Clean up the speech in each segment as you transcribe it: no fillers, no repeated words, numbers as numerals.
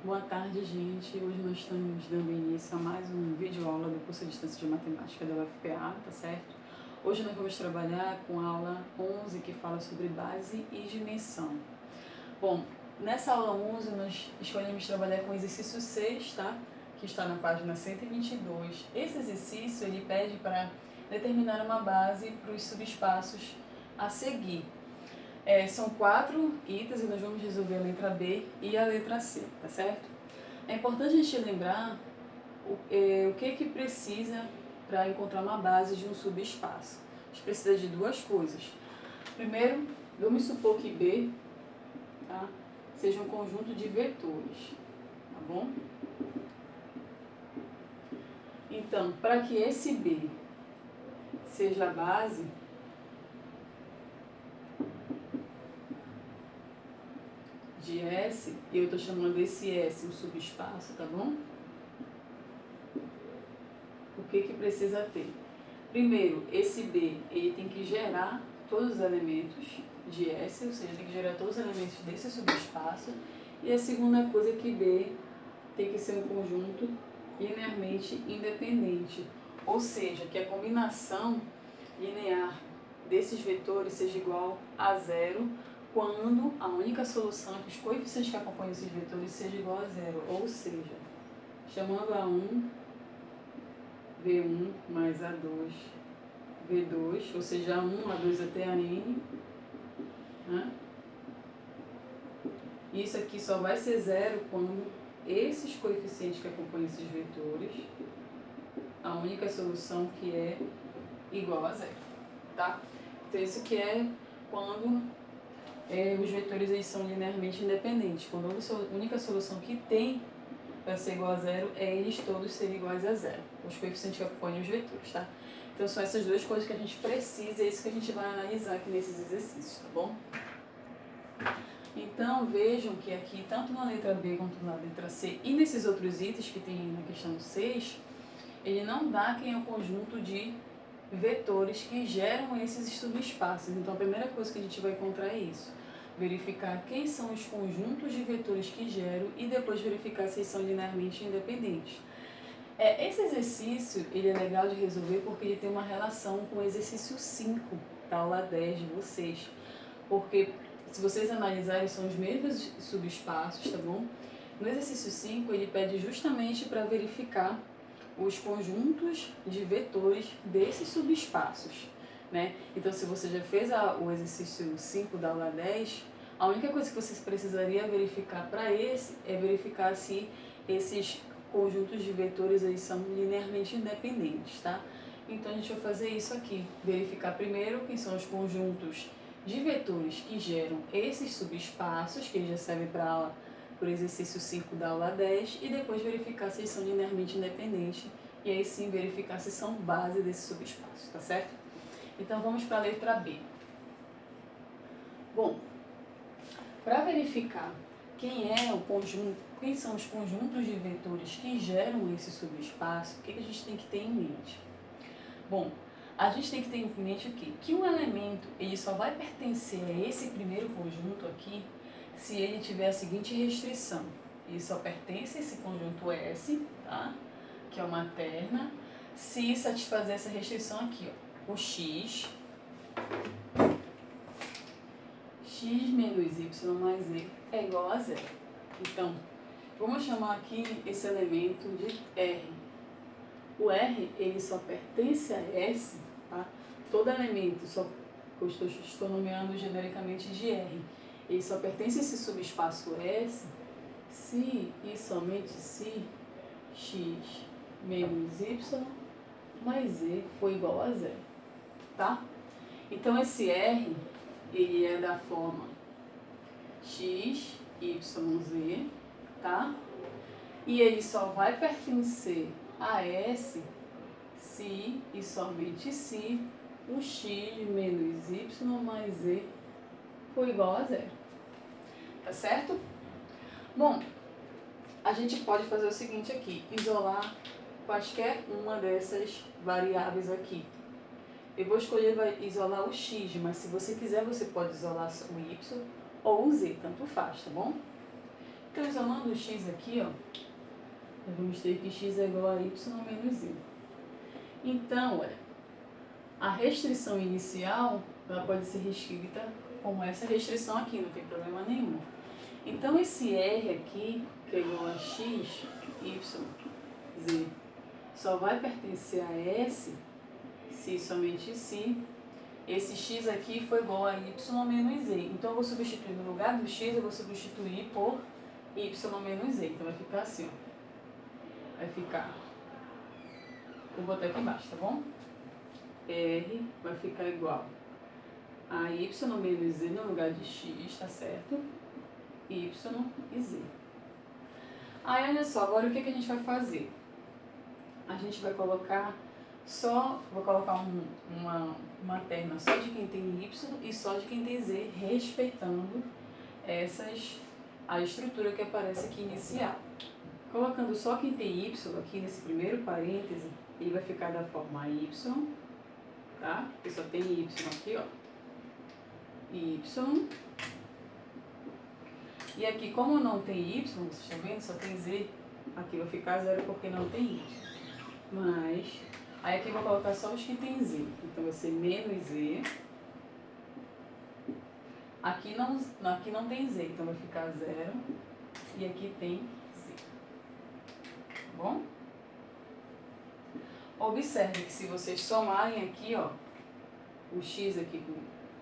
Boa tarde, gente. Hoje nós estamos dando início a mais um vídeo aula do curso de Distância de Matemática da UFPA, tá certo? Hoje nós vamos trabalhar com a aula 11, que fala sobre base e dimensão. Bom, nessa aula 11 nós escolhemos trabalhar com o exercício 6, tá? Que está na página 122. Esse exercício, ele pede para determinar uma base para os subespaços a seguir. São 4 itens e nós vamos resolver a letra B e a letra C, tá certo? É importante a gente lembrar o que precisa para encontrar uma base de um subespaço. A gente precisa de duas coisas. Primeiro, vamos supor que B, tá, seja um conjunto de vetores, tá bom? Então, para que esse B seja a base de S, e eu estou chamando esse S um subespaço, tá bom? O que precisa ter? Primeiro, esse B, ele tem que gerar todos os elementos de S, ou seja, tem que gerar todos os elementos desse subespaço. E a segunda coisa é que B tem que ser um conjunto linearmente independente, ou seja, que a combinação linear desses vetores seja igual a zero quando a única solução é que os coeficientes que acompanham esses vetores seja igual a zero, ou seja, chamando A1 V1 mais A2 V2, ou seja, A1, A2 até a N, né? Isso aqui só vai ser zero quando esses coeficientes que acompanham esses vetores, a única solução que é igual a zero, tá? Então isso que é quando os vetores eles são linearmente independentes, quando a única solução que tem para ser igual a zero é eles todos serem iguais a zero, os coeficientes que acompanham os vetores, tá? Então são essas duas coisas que a gente precisa, é isso que a gente vai analisar aqui nesses exercícios, tá bom? Então vejam que aqui, tanto na letra B quanto na letra C e nesses outros itens que tem na questão 6, ele não dá quem é o conjunto de vetores que geram esses subespaços. Então a primeira coisa que a gente vai encontrar é isso. Verificar quem são os conjuntos de vetores que geram e depois verificar se eles são linearmente independentes. Esse exercício ele é legal de resolver porque ele tem uma relação com o exercício 5 da aula 10 de vocês. Porque se vocês analisarem, são os mesmos subespaços, tá bom? No exercício 5 ele pede justamente para verificar os conjuntos de vetores desses subespaços, né? Então, se você já fez o exercício 5 da aula 10, a única coisa que você precisaria verificar para esse é verificar se esses conjuntos de vetores eles são linearmente independentes, tá? Então, a gente vai fazer isso aqui, verificar primeiro quem são os conjuntos de vetores que geram esses subespaços, que já serve para aula por exercício 5 da aula 10, e depois verificar se eles são linearmente independentes, e aí sim verificar se são base desse subespaço, tá certo? Então vamos para a letra B. Bom, para verificar quem são os conjuntos de vetores que geram esse subespaço, o que a gente tem que ter em mente? Bom, a gente tem que ter em mente o quê? Que um elemento ele só vai pertencer a esse primeiro conjunto aqui se ele tiver a seguinte restrição. Ele só pertence a esse conjunto S, tá? Que é uma terna, se satisfazer essa restrição aqui, ó. O x menos y mais e é igual a zero. Então, vamos chamar aqui esse elemento de R. O R, ele só pertence a S, tá? Todo elemento, eu estou nomeando genericamente de R, ele só pertence a esse subespaço S se e somente se x menos y mais e for igual a zero, tá? Então esse R, ele é da forma x, y, z, tá? E ele só vai pertencer a S se e somente se o x menos y mais z for igual a zero. Tá certo? Bom, a gente pode fazer o seguinte aqui, isolar quaisquer uma dessas variáveis aqui. Eu vou escolher isolar o x, mas se você quiser você pode isolar o y ou o z, tanto faz, tá bom? Então, isolando o x aqui, ó, nós vamos ter que x é igual a y menos z. Então, olha, a restrição inicial, ela pode ser reescrita como essa restrição aqui, não tem problema nenhum. Então, esse R aqui, que é igual a x, y, z, só vai pertencer a S se somente se esse x aqui foi igual a y menos z. Então, eu vou substituir no lugar do x, eu vou substituir por y menos z. Então, vai ficar assim, ó. Vai ficar... Vou botar aqui embaixo, tá bom? R vai ficar igual a y menos z no lugar de x, tá certo? Y e z. Aí, olha só, agora o que a gente vai fazer? A gente vai colocar vou colocar uma terna só de quem tem y e só de quem tem z, respeitando a estrutura que aparece aqui inicial. Colocando só quem tem y aqui nesse primeiro parêntese, ele vai ficar da forma y, tá? Porque só tem y aqui, ó. Y. E aqui, como não tem y, vocês estão vendo, só tem z, aqui vai ficar zero porque não tem y. Mas, aí aqui eu vou colocar só os que tem z. Então vai ser menos z. Aqui não tem z, então vai ficar zero. E aqui tem z. Tá bom? Observe que se vocês somarem aqui, ó, o x aqui com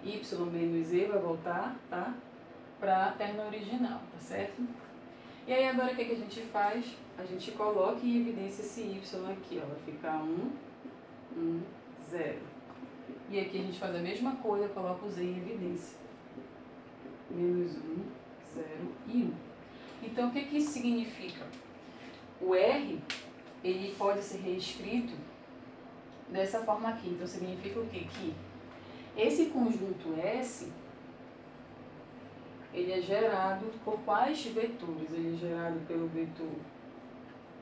y menos z vai voltar, tá? Para a terna original, tá certo? E aí agora o que a gente faz? A gente coloca em evidência esse y aqui, ó, vai ficar 1, 0. E aqui a gente faz a mesma coisa, coloca o z em evidência. Menos 1, 0 e 1. Então o que isso significa? O R, ele pode ser reescrito dessa forma aqui. Então significa o quê? Que esse conjunto S, ele é gerado por quais vetores? Ele é gerado pelo vetor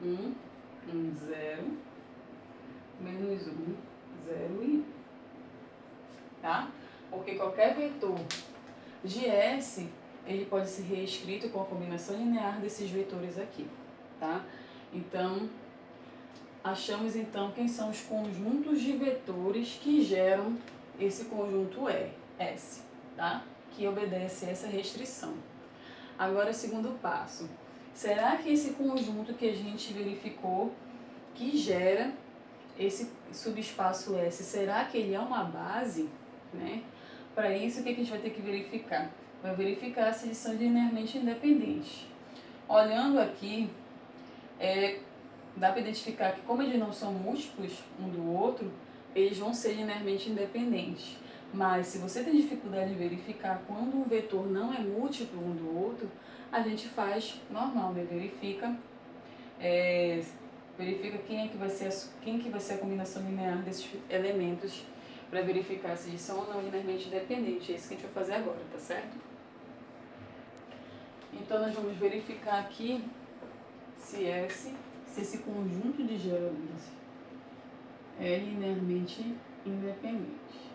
1, 0, menos 1, 0 e 1. Tá? Porque qualquer vetor de S, ele pode ser reescrito com a combinação linear desses vetores aqui. Tá? Então, achamos então quem são os conjuntos de vetores que geram esse conjunto S, tá? Que obedece a essa restrição. Agora, segundo passo. Será que esse conjunto que a gente verificou que gera esse subespaço S, será que ele é uma base? Né? Para isso, o que a gente vai ter que verificar? Vai verificar se eles são linearmente independentes. Olhando aqui, dá para identificar que como eles não são múltiplos um do outro, eles vão ser linearmente independentes. Mas se você tem dificuldade de verificar quando um vetor não é múltiplo um do outro, a gente faz normal, né? Verifica quem que vai ser a combinação linear desses elementos para verificar se eles são ou não linearmente independentes. É isso que a gente vai fazer agora, tá certo? Então nós vamos verificar aqui se esse conjunto de geradores é linearmente independente.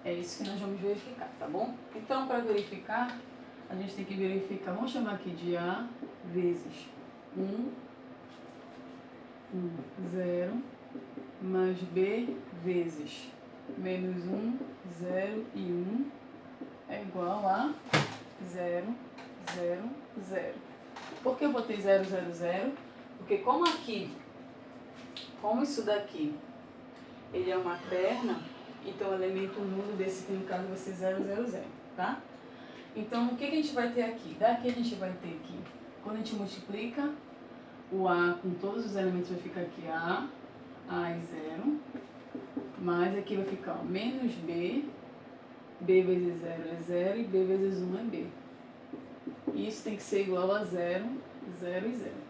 É isso que nós vamos verificar, tá bom? Então, para verificar, a gente tem que verificar, vamos chamar aqui de A vezes 1, 0, mais B vezes menos 1, 0 e 1 é igual a 0, 0, 0. Por que eu botei 0, 0, 0? Porque como isso daqui, ele é uma terna, então o elemento nulo desse aqui no caso vai ser 0, 0, 0, tá? Então o que a gente vai ter aqui? Daqui a gente vai ter aqui, quando a gente multiplica o A com todos os elementos, vai ficar aqui A é 0, mais aqui vai ficar ó, menos B vezes 0 é 0 e B vezes 1 é B. Isso tem que ser igual a 0, 0 e 0.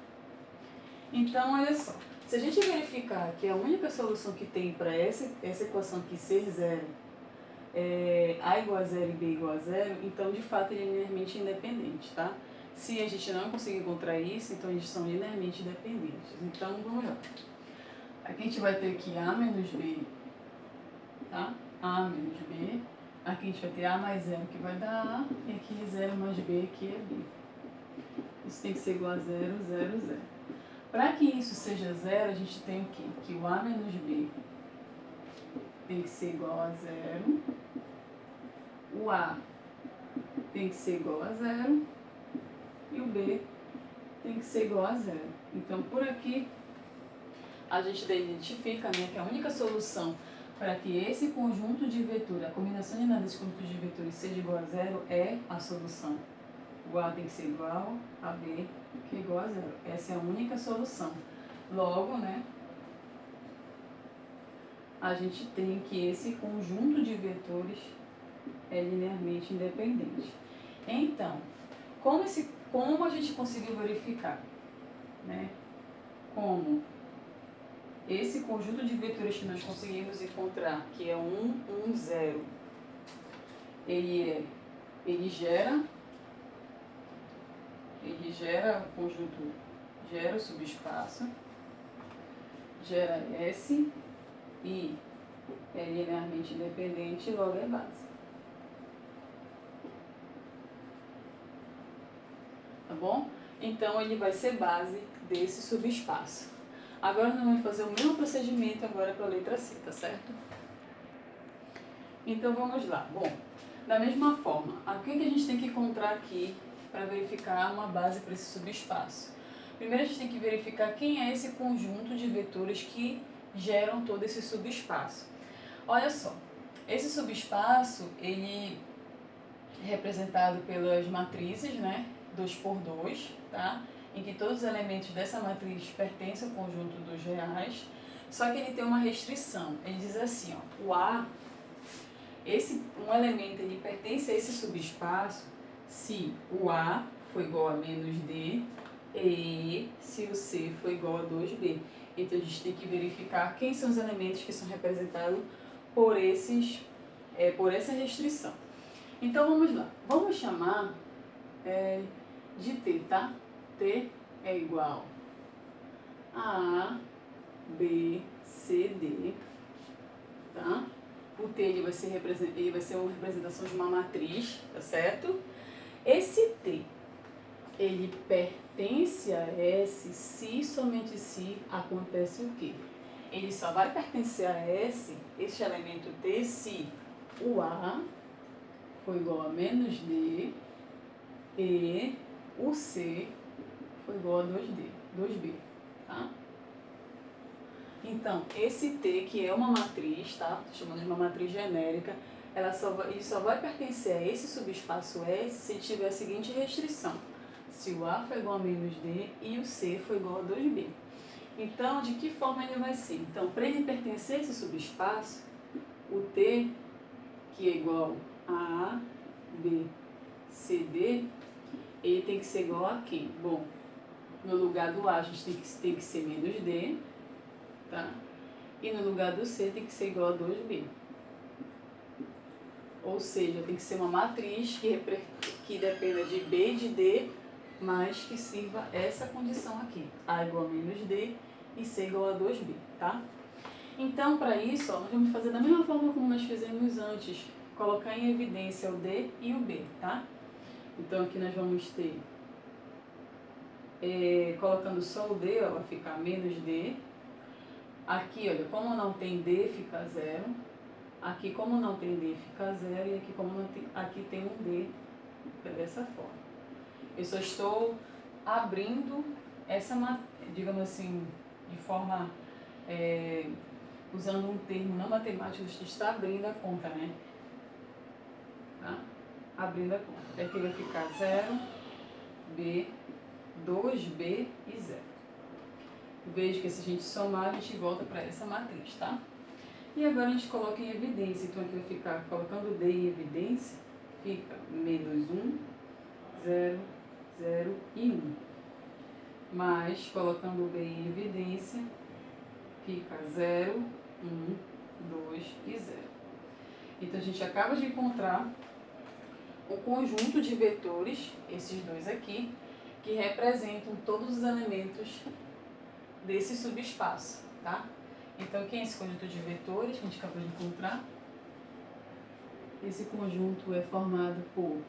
Então, olha só, se a gente verificar que a única solução que tem para essa equação aqui ser 0 é A igual a 0 e B igual a 0, então de fato ele é linearmente independente, tá? Se a gente não conseguir encontrar isso, então eles são linearmente dependentes. Então, vamos lá. Aqui a gente vai ter aqui A menos B, tá? A menos B. Aqui a gente vai ter A mais 0 que vai dar A, e aqui 0 mais B que é B. Isso tem que ser igual a 0, 0, 0. Para que isso seja 0, a gente tem o quê? Que o A menos B tem que ser igual a 0. O A tem que ser igual a 0. E o B tem que ser igual a 0. Então, por aqui, a gente identifica, né, que a única solução para que esse conjunto de vetores, a combinação de nada desse conjunto de vetores seja igual a 0 é a solução. O A tem que ser igual a B, que é igual a 0. Essa é a única solução. Logo, né, a gente tem que esse conjunto de vetores é linearmente independente. Então, como a gente conseguiu verificar, né? Como esse conjunto de vetores que nós conseguimos encontrar, que é 1, 1, 0, ele gera o conjunto, gera o subespaço, gera S e é linearmente independente, logo é base. Tá bom? Então, ele vai ser base desse subespaço. Agora, nós vamos fazer o mesmo procedimento agora para a letra C, tá certo? Então, vamos lá. Bom, da mesma forma, o que a gente tem que encontrar aqui para verificar uma base para esse subespaço? Primeiro, a gente tem que verificar quem é esse conjunto de vetores que geram todo esse subespaço. Olha só, esse subespaço, ele é representado pelas matrizes, né? 2 por 2, tá? Em que todos os elementos dessa matriz pertencem ao conjunto dos reais, só que ele tem uma restrição. Ele diz assim, ó, o A, um elemento ele pertence a esse subespaço se o A for igual a menos D e se o C for igual a 2B. Então a gente tem que verificar quem são os elementos que são representados por essa restrição. Então vamos lá, vamos chamar de T, tá? T é igual a B, C, D, tá? O T ele vai ser uma representação de uma matriz, tá certo? Esse T, ele pertence a S se, somente se, acontece o quê? Ele só vai pertencer a S, este elemento T, se o A for igual a menos D e o C foi igual a 2B, tá? Então, esse T, que é uma matriz, tá? Chamando de uma matriz genérica, ele só vai pertencer a esse subespaço S se tiver a seguinte restrição. Se o A for igual a menos D e o C for igual a 2B. Então, de que forma ele vai ser? Então, para ele pertencer a esse subespaço, o T, que é igual a A, B, C, D, ele tem que ser igual a quem? Bom, no lugar do A a gente tem que ser menos D, tá? E no lugar do C tem que ser igual a 2B. Ou seja, tem que ser uma matriz que dependa de B e de D, mas que sirva essa condição aqui. A igual a menos D e C igual a 2B, tá? Então, para isso, ó, nós vamos fazer da mesma forma como nós fizemos antes, colocar em evidência o D e o B, tá? Então, aqui nós vamos ter, colocando só o D, ó, vai ficar menos D. Aqui, olha, como não tem D, fica 0. Aqui, como não tem D, fica 0. E aqui, como não tem, aqui tem um D, fica dessa forma. Eu só estou abrindo essa, digamos assim, de forma, usando um termo não matemático, a gente está abrindo a conta, né? Tá? Abrindo a conta. Aqui vai ficar 0, B, 2B e 0. Veja que se a gente somar, a gente volta para essa matriz, tá? E agora a gente coloca em evidência. Então aqui vai ficar, colocando D em evidência, fica menos 1, 0, 0 e 1. Mas, colocando B em evidência, fica 0, 1, 2 e 0. Então a gente acaba de encontrar um conjunto de vetores, esses dois aqui, que representam todos os elementos desse subespaço, tá? Então, quem é esse conjunto de vetores que a gente acabou de encontrar? Esse conjunto é formado por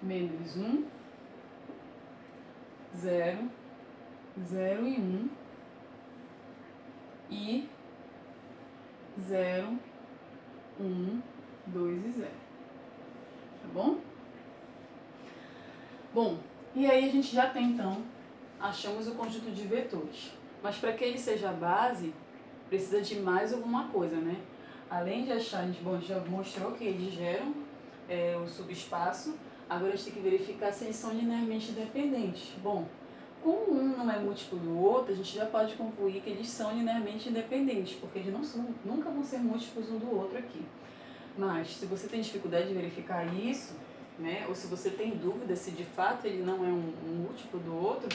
menos 1, 0, 0 e 1 e 0, 1, 2 e 0. Tá bom? Bom, e aí a gente já tem então, achamos o conjunto de vetores. Mas para que ele seja a base, precisa de mais alguma coisa, né? Além de achar, a gente já mostrou que eles geram o subespaço, agora a gente tem que verificar se eles são linearmente independentes. Bom, como um não é múltiplo do outro, a gente já pode concluir que eles são linearmente independentes, porque eles nunca vão ser múltiplos um do outro aqui. Mas, se você tem dificuldade de verificar isso, né, ou se você tem dúvida se de fato ele não é um múltiplo do outro,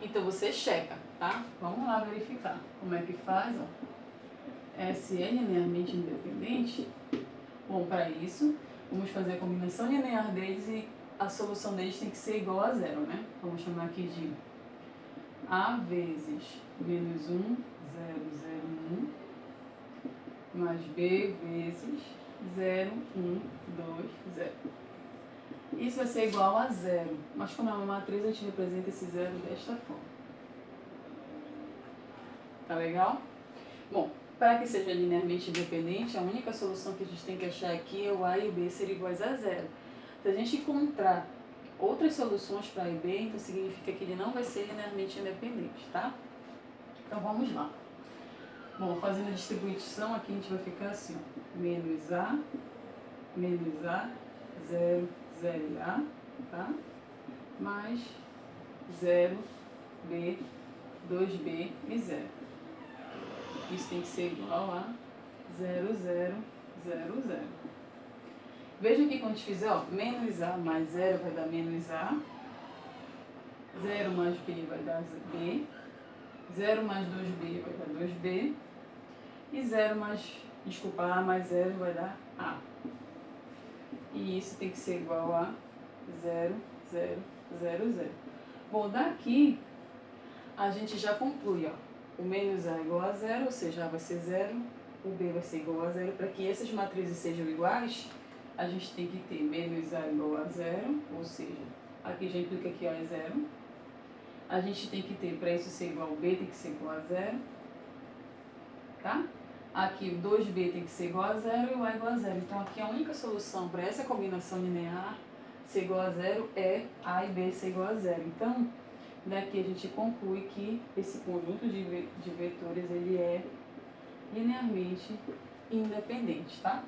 então você checa, tá? Vamos lá verificar. Como é que faz? Ó. Se é linearmente independente, bom, para isso, vamos fazer a combinação linear deles e a solução deles tem que ser igual a zero, né? Vamos chamar aqui de A vezes menos 1, 0, 0, 1, mais B vezes 0, 1, 2, 0. Isso vai ser igual a zero, mas como é uma matriz, a gente representa esse zero desta forma. Tá legal? Bom, para que seja linearmente independente, a única solução que a gente tem que achar aqui é o A e o B serem iguais a zero. Se a gente encontrar outras soluções para A e B, então significa que ele não vai ser linearmente independente, tá? Então vamos lá. Bom, fazendo a distribuição aqui, a gente vai ficar assim, ó, menos A, 0, 0 e A, tá? Mais 0, B, 2B e 0. Isso tem que ser igual a 0, 0, 0, 0. Veja que quando a gente fizer, ó, menos A mais 0 vai dar menos A, 0 mais B vai dar B, 0 mais 2B vai dar 2B, e 0 mais, desculpa, A mais 0 vai dar A. E isso tem que ser igual a 0, 0, 0, 0. Bom, daqui a gente já conclui, ó, o menos A é igual a 0, ou seja, A vai ser 0, o B vai ser igual a 0. Para que essas matrizes sejam iguais, a gente tem que ter menos A igual a 0, ou seja, aqui já implica que A é 0. A gente tem que ter, para isso ser igual ao B, tem que ser igual a 0, tá? Aqui o 2B tem que ser igual a 0 e o A igual a 0. Então aqui a única solução para essa combinação linear ser igual a 0 é A e B ser igual a 0. Então, daqui a gente conclui que esse conjunto de vetores ele é linearmente independente, tá?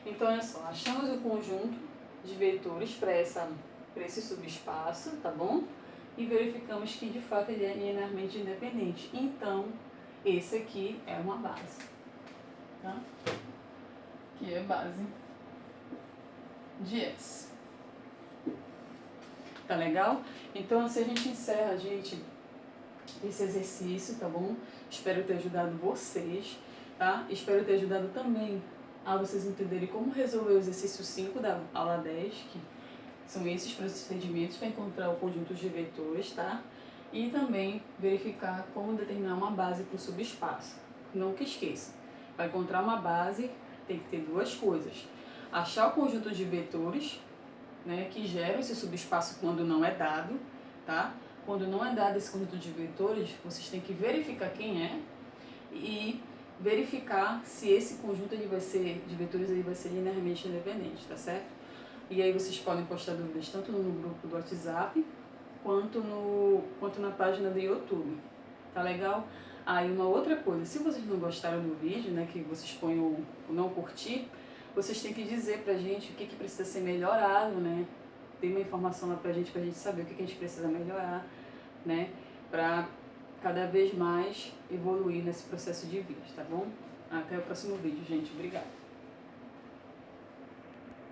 Então, olha só, achamos o conjunto de vetores para esse subespaço, tá bom? E verificamos que, de fato, ele é linearmente independente. Então, esse aqui é uma base, tá? Que é base de S. Tá legal? Então, assim a gente encerra, gente, esse exercício, tá bom? Espero ter ajudado vocês, tá? Espero ter ajudado também a vocês entenderem como resolver o exercício 5 da aula 10, que são esses procedimentos para encontrar o conjunto de vetores, tá? E também verificar como determinar uma base para o subespaço. Não que esqueça, para encontrar uma base tem que ter duas coisas. Achar o conjunto de vetores, né, que geram esse subespaço quando não é dado, tá? Quando não é dado esse conjunto de vetores, vocês têm que verificar quem é e verificar se esse conjunto de vetores ele vai ser linearmente independente, tá certo? E aí vocês podem postar dúvidas tanto no grupo do WhatsApp quanto na página do YouTube, tá legal? Aí uma outra coisa, se vocês não gostaram do vídeo, né, que vocês põem o não curtir, vocês têm que dizer pra gente o que precisa ser melhorado, né? Tem uma informação lá pra gente saber o que a gente precisa melhorar, né? Pra cada vez mais evoluir nesse processo de vídeo, tá bom? Até o próximo vídeo, gente. Obrigada.